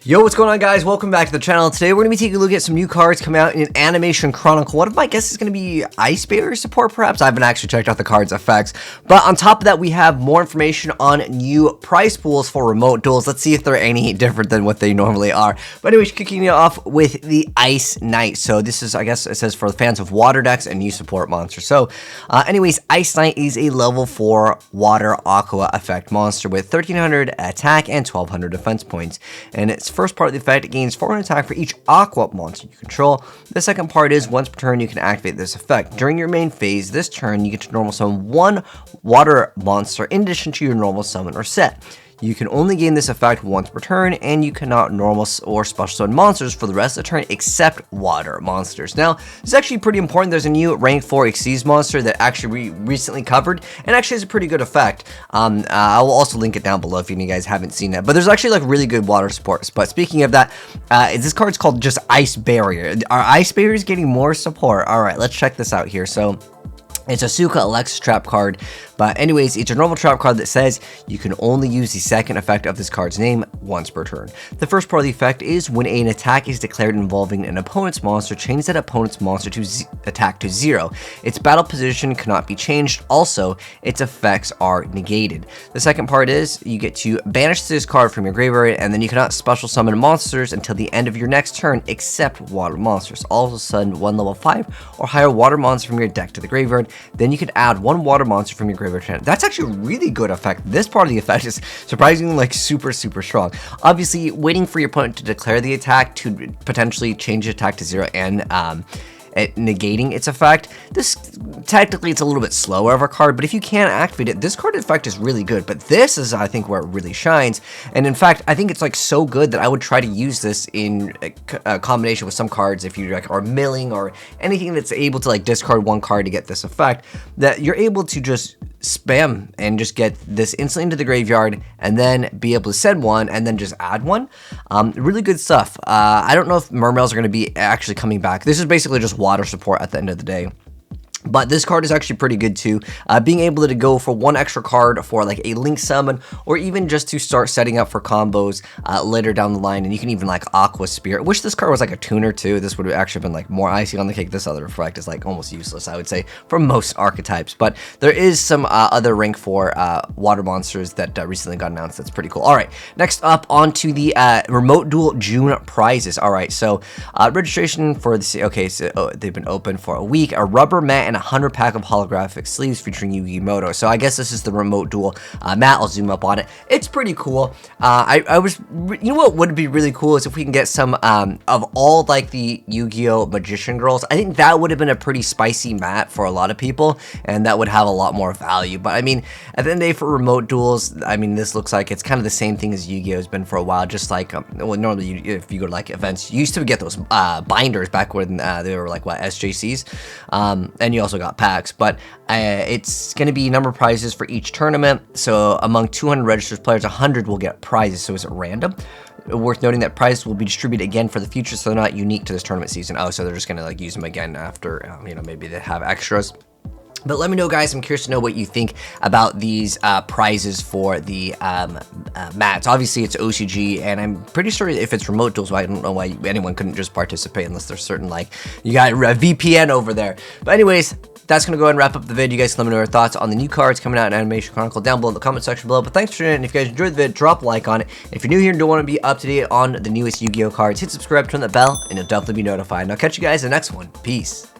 Yo, what's going on, guys? Welcome back to the channel. Today we're going to be taking a look at some new cards coming out in an Animation Chronicle. One of my guesses is going to be Ice Barrier support, perhaps. I haven't actually checked out the card's effects. But on top of that, we have more information on new prize pools for remote duels. Let's see if they're any different than what they normally are. But anyways, kicking it off with the Ice Knight. So this is, I guess it says for the fans of water decks and new support monsters. So anyways, Ice Knight is a level 4 water aqua effect monster with 1300 attack and 1200 defense points. And its first part of the effect, it gains 400 attack for each aqua monster you control. The second part is once per turn you can activate this effect. During your main phase this turn, you get to normal summon one water monster in addition to your normal summon or set. You can only gain this effect once per turn, and you cannot normal or special summon monsters for the rest of the turn except water monsters. Now, this is actually pretty important. There's a new rank 4 Xyz monster that actually recently covered, and actually has a pretty good effect. I will also link it down below if any of you guys haven't seen it. But there's actually like really good water supports. But speaking of that, this card's called just Ice Barrier. Are Ice Barriers getting more support? All right, let's check this out here. So it's a Suka Alexa trap card, but anyways, it's a normal trap card that says you can only use the second effect of this card's name once per turn. The first part of the effect is when an attack is declared involving an opponent's monster, change that opponent's monster to attack to 0. Its battle position cannot be changed. Also, its effects are negated. The second part is you get to banish this card from your graveyard, and then you cannot special summon monsters until the end of your next turn except water monsters. Also send one level 5 or higher water monster from your deck to the graveyard. Then you can add one water monster from your graveyard to hand. That's actually a really good effect. This part of the effect is surprisingly like super strong. Obviously, waiting for your opponent to declare the attack to potentially change the attack to 0 and negating its effect. This technically it's a little bit slower of a card, but if you can activate it, this card effect is really good. But this is, I think, where it really shines. And in fact, I think it's like so good that I would try to use this in a combination with some cards if you like are milling or anything that's able to like discard one card to get this effect, that you're able to just spam and just get this instantly into the graveyard and then be able to send one and then just add one. Really good stuff. I don't know if Mermails are going to be actually coming back. This is basically just water support at the end of the day. But this card is actually pretty good too. Being able to go for one extra card for like a link summon, or even just to start setting up for combos later down the line. And you can even like Aqua Spirit. Wish this card was like a tuner too. This would have actually been like more icing on the cake. This other effect is like almost useless, I would say, for most archetypes. But there is some other rank 4 water monsters that recently got announced. That's pretty cool. All right, next up onto the Remote Duel June prizes. All right, so registration for this. Okay, so they've been open for a week. A rubber mat and 100 pack of holographic sleeves featuring YuGiOh. So I guess this is the Remote Duel mat. I'll zoom up on it. It's pretty cool. You know what would be really cool is if we can get some of all like the YuGiOh Magician Girls. I think that would have been a pretty spicy mat for a lot of people, and that would have a lot more value. But I mean, at the end of the day, for remote duels, I mean, this looks like it's kind of the same thing as YuGiOh has been for a while. Just like, well, normally if you go to like events, you used to get those binders back when they were like, what, SJCs? And you also got packs, but it's going to be number of prizes for each tournament. So among 200 registered players, 100 will get prizes. So is it random? Worth noting that prizes will be distributed again for the future, so they're not unique to this tournament season. Oh, so they're just going to like use them again after, you know, maybe they have extras. But let me know, guys. I'm curious to know what you think about these prizes for the mats. Obviously, it's OCG, and I'm pretty sure if it's remote duels, I don't know why anyone couldn't just participate unless there's certain, like, you got a VPN over there. But anyways, that's going to go ahead and wrap up the video. You guys can let me know your thoughts on the new cards coming out in Animation Chronicle down below in the comment section below. But thanks for tuning in. And if you guys enjoyed the video, drop a like on it. If you're new here and don't want to be up to date on the newest YuGiOh cards, hit subscribe, turn that bell, and you'll definitely be notified. And I'll catch you guys in the next one. Peace.